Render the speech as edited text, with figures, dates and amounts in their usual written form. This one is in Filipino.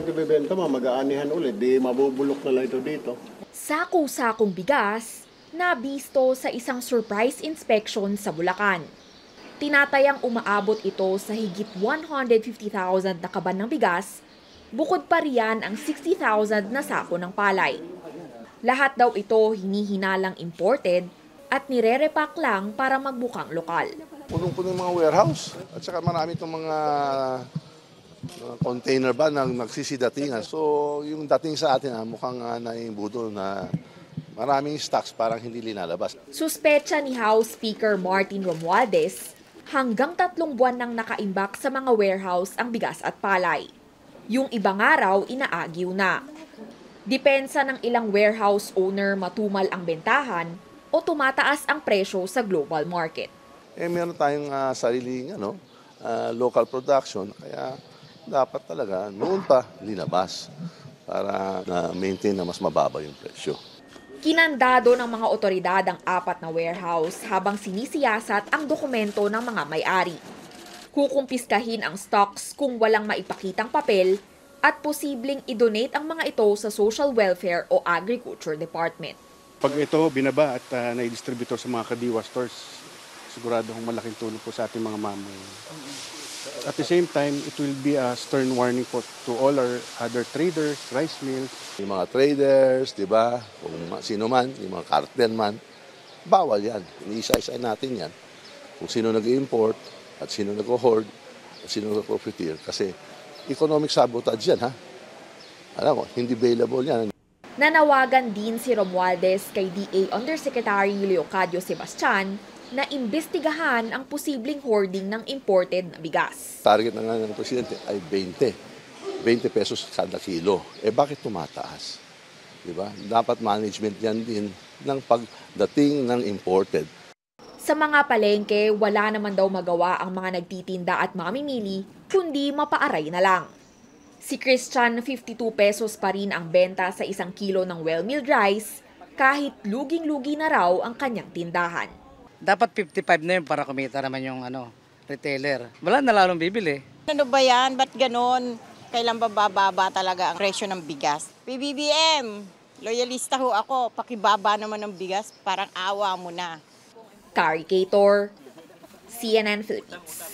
Ito bibenta mo, mag-aanihan ulit, di mabubulok na lang ito dito. Sako-sakong bigas nabisto sa isang surprise inspection sa Bulacan. Tinatayang umaabot ito sa higit 150,000 na kaban ng bigas, bukod pa riyan ang 60,000 na sako ng palay. Lahat daw ito hinihinalang imported at nire-repack lang para magbukang lokal. Punong-puno yung mga warehouse at saka marami itong mga container ba na nagsisidatingan. So yung dating sa atin mukhang naibudo na maraming stocks parang hindi linalabas. Suspecha ni House Speaker Martin Romualdez, hanggang 3 buwan nang nakaimbak sa mga warehouse ang bigas at palay. Yung ibang araw, inaagiw na. Depensa ng ilang warehouse owner matumal ang bentahan o tumataas ang presyo sa global market. Meron tayong sariling local production, kaya dapat talaga noon pa linabas para na-maintain na mas mababa yung presyo. Kinandado ng mga otoridad ang 4 na warehouse habang sinisiyasat ang dokumento ng mga may-ari. Kukumpiskahin ang stocks kung walang maipakitang papel at posibleng i-donate ang mga ito sa Social Welfare o Agriculture Department. Pag ito binaba at nai-distributor sa mga kadiwa stores, sigurado kong malaking tulong po sa ating mga mamayan. At the same time, it will be a stern warning po to all our other traders, rice mills. Yung mga traders, di ba, kung sino man, yung mga cartel man, bawal yan. Iniisa-isa natin yan. Kung sino nag-import at sino nag-hoard at sino nag-profiteer. Kasi economic sabotage yan, ha? Alam mo, hindi available yan. Nanawagan din si Romualdez kay DA Undersecretary Leocadio Sebastian na imbestigahan ang posibleng hoarding ng imported na bigas. Target na nga ng Presidente ay 20 pesos kada kilo. Bakit tumataas? Diba? Dapat management yan din ng pagdating ng imported. Sa mga palengke, wala naman daw magawa ang mga nagtitinda at mamimili, kundi mapaaray na lang. Si Christian, 52 pesos pa rin ang benta sa 1 kilo ng well-milled rice, kahit luging-lugi na raw ang kanyang tindahan. Dapat 55 na yun para kumita naman yung retailer. Wala na lalong bibili. Ano ba yan? Ba't ganon? Kailan bababa talaga ang presyo ng bigas? PBBM, loyalista ho ako. Pakibaba naman ng bigas, parang awa mo na. Carrie Cator, CNN Philippines.